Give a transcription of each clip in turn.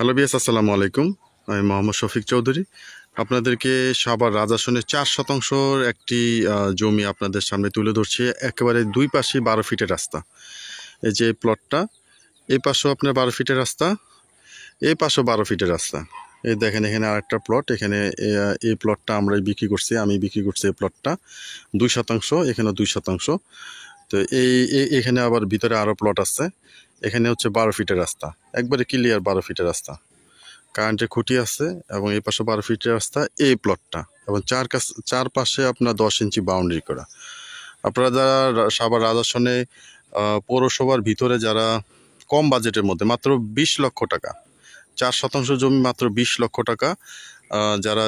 Hello বিয়াস, আসসালামু আলাইকুম। আমি মোহাম্মদ শফিক চৌধুরী। আপনাদেরকে সাভার রাজাসনের 4 শতাংশর একটি জমি আপনাদের সামনে তুলে ধরছি। একেবারে দুই পাশে 12 ফিটের রাস্তা। এই যে প্লটটা, এই পাশেও আপনার 12 ফিটের রাস্তা, এই পাশেও 12 ফিটের রাস্তা। এই দেখেন এখানে আরেকটা প্লট। এখানে এই প্লটটা আমরাই বিক্রি করছি, আমি বিক্রি করছি এই প্লটটা 2 শতাংশ, এখানেও 2 শতাংশ। তো এখানে আবার ভিতরে আরও প্লট আছে। এখানে হচ্ছে 12 ফিটের রাস্তা, একবারে ক্লিয়ার 12 ফিটের রাস্তা, কারেন্টের খুঁটি আছে এবং এই পাশে 12 ফিটের রাস্তা। এই প্লটটা এবং চারপাশে আপনার 10 ইঞ্চি বাউন্ডারি করা। আপনারা যারা সাভার রাজাসনে পৌরসভার ভিতরে যারা কম বাজেটের মধ্যে মাত্র 20 লক্ষ টাকা, 4 শতাংশ জমি মাত্র 20 লক্ষ টাকা, যারা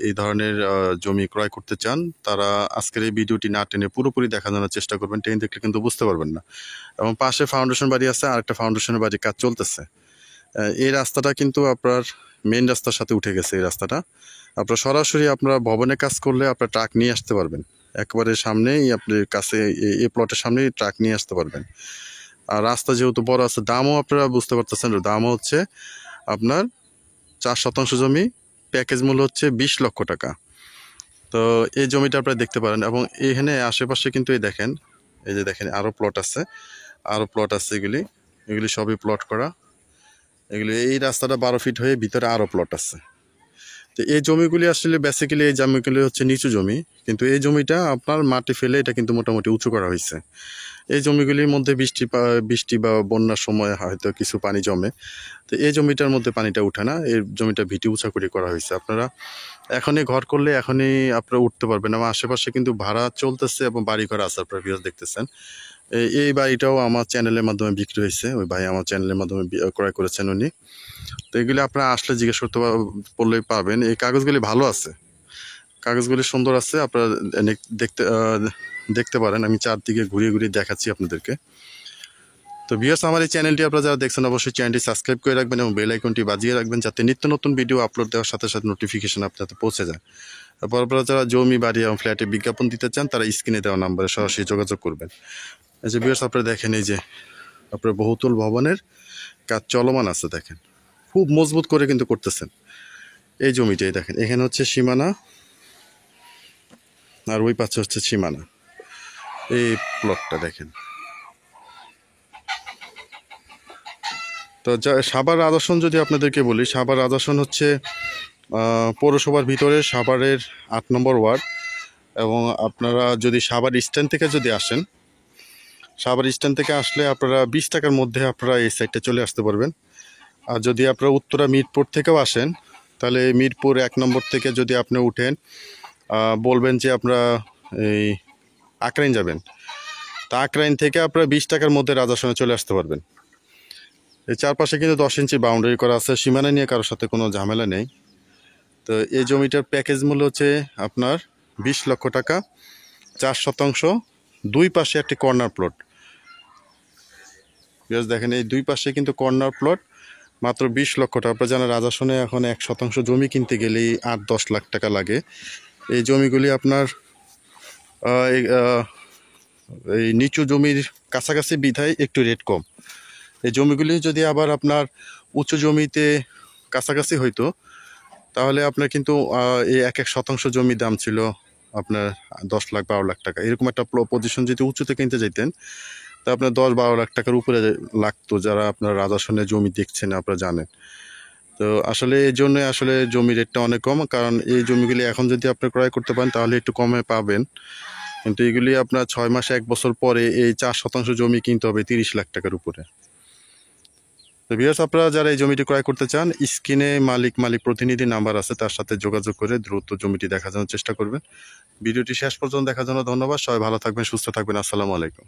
এই ধরনের জমি ক্রয় করতে চান তারা আজকের এই ভিডিওটি না টেনে পুরোপুরি দেখানোর চেষ্টা করবেন। টেনে দেখলে কিন্তু বুঝতে পারবেন না। এবং পাশে ফাউন্ডেশন বাড়ি আছে, আর একটা ফাউন্ডেশনের বাড়ির কাজ চলতেছে। এই রাস্তাটা কিন্তু আপনার মেইন রাস্তার সাথে উঠে গেছে। এই রাস্তাটা আপনার সরাসরি আপনারা ভবনে কাজ করলে আপনার ট্রাক নিয়ে আসতে পারবেন, একবারে সামনেই আপনার কাছে এই প্লটের সামনেই ট্রাক নিয়ে আসতে পারবেন। আর রাস্তা যেহেতু বড় আছে, দামও আপনারা বুঝতে পারতেছেন, দামও হচ্ছে আপনার 4 শতাংশ জমি, প্যাকেজ মূল্য হচ্ছে 20 লক্ষ টাকা। তো এই জমিটা আপনারা দেখতে পারেন। এবং এখানে আশেপাশে কিন্তু এই দেখেন, এই যে দেখেন আরও প্লট আছে, আরও প্লট আছে। এগুলি সবই প্লট করা। এগুলি এই রাস্তাটা 12 ফিট হয়ে ভিতরে আরও প্লট আছে। তো এই জমিগুলি আসলে বেসিক্যালি এই জমিগুলি হচ্ছে নিচু জমি, কিন্তু এই জমিটা আপনার মাটি ফেলে এটা কিন্তু মোটামুটি উঁচু করা হয়েছে। এই জমিগুলির মধ্যে বৃষ্টি বা বন্যার সময় হয়তো কিছু পানি জমে, তো এই জমিটার মধ্যে পানিটা উঠে না। এই জমিটা ভিটি উঁচা করে করা হয়েছে। আপনারা এখনই ঘর করলে এখনই আপনারা উঠতে পারবেন। আমার আশেপাশে কিন্তু ভাড়া চলতেছে এবং বাড়ি ঘর আছে, আপনারা ভিউয়ার্স দেখতেছেন। এই বাড়িটাও আমার চ্যানেলের মাধ্যমে বিক্রি হয়েছে, ওই ভাই আমার চ্যানেলের মাধ্যমে ক্রয় করেছেন উনি। তো এগুলি আপনারা আসলে জিজ্ঞেস করতে বললেই পাবেন। এই কাগজগুলি ভালো আছে, কাগজগুলি সুন্দর আছে, আপনারা দেখতে পারেন। আমি চারদিকে ঘুরিয়ে ঘুরিয়ে দেখাচ্ছি আপনাদেরকে। তো ভিউয়ার্স, আমার এই চ্যানেলটি আপনারা যারা দেখছেন অবশ্যই চ্যানেলটি সাবস্ক্রাইব করে রাখবেন এবং বেল আইকনটি বাজিয়ে রাখবেন, যাতে নিত্য নতুন ভিডিও আপলোড দেওয়ার সাথে সাথে নোটিফিকেশন আপনাদের পৌঁছে যায়। তারপর আপনারা যারা জমি বাড়ি এবং ফ্ল্যাটে বিজ্ঞাপন দিতে চান তারা স্ক্রিনে দেওয়া নাম্বারে সরাসরি যোগাযোগ করবেন। এই যে ভিউয়ার্স, আপনারা দেখেন, এই যে আপনার বহুতল ভবনের কাজ চলমান আছে। দেখেন খুব মজবুত করে কিন্তু করতেছেন। এই জমিটাই দেখেন, এখানে হচ্ছে সীমানা আর ওই পাশে হচ্ছে সীমানা। এই প্লটটা দেখেন। তো সাভার রাজাসন যদি আপনাদেরকে বলি, সাভার রাজাসন হচ্ছে পৌরসভার ভিতরে সাভারের 8 নম্বর ওয়ার্ড। এবং আপনারা যদি সাভার স্ট্যান্ড থেকে যদি আসেন, সাভার স্ট্যান্ড থেকে আসলে আপনারা 20 টাকার মধ্যে আপনারা এই সাইডটা চলে আসতে পারবেন। আর যদি আপনারা উত্তরা মিরপুর থেকেও আসেন, তাহলে মিরপুর 1 নম্বর থেকে যদি আপনি উঠেন, বলবেন যে আপনারা এই আকরাইন যাবেন, তা আকরাইন থেকে আপনারা 20 টাকার মধ্যে রাজাসনে চলে আসতে পারবেন। এই চারপাশে কিন্তু 10 ইঞ্চি বাউন্ডারি করা আছে, সীমানা নিয়ে কারোর সাথে কোনো ঝামেলা নেই। তো এই জমিটার প্যাকেজ মূল্য হচ্ছে আপনার 20 লক্ষ টাকা, 4 শতাংশ, দুই পাশে একটি কর্নার প্লট। দেখেন এই দুই পাশে কিন্তু কর্নার প্লট, মাত্র 20 লক্ষ টাকা। আপনারা জানেন রাজাসনে এখন 1 শতাংশ জমি কিনতে গেলেই 8-10 লাখ টাকা লাগে। এই জমিগুলি আপনার এই নিচু জমির কাছাকাছি বিধায় একটু রেট কম। এই জমিগুলি যদি আবার আপনার উঁচু জমিতে কাছাকাছি হইতো, তাহলে আপনার কিন্তু এই 1 শতাংশ জমির দাম ছিল আপনার 10 লাখ 12 লাখ টাকা। এরকম একটা পজিশন যদি উঁচুতে কিনতে যেতেন, তা আপনার 10-12 লাখ টাকার উপরে লাগতো। যারা আপনার রাজাসনে জমি দেখছেন আপনারা জানেন। তো আসলে এই জন্য আসলে জমির রেটটা অনেক কম, কারণ এই জমিগুলি এখন যদি আপনি ক্রয় করতে পারেন তাহলে একটু কমে পাবেন। কিন্তু এগুলি আপনার 6 মাস 1 বছর পরে এই 4 শতাংশ জমি কিনতে হবে 30 লাখ টাকার উপরে। তো ভিউয়ার্স, আপনারা যারা এই জমিটি ক্রয় করতে চান, স্ক্রিনে মালিক প্রতিনিধি নাম্বার আছে, তার সাথে যোগাযোগ করে দ্রুত জমিটি দেখার জন্য চেষ্টা করবেন। ভিডিওটি শেষ পর্যন্ত দেখার জন্য ধন্যবাদ। সবাই ভালো থাকবেন, সুস্থ থাকবেন। আসসালামু আলাইকুম।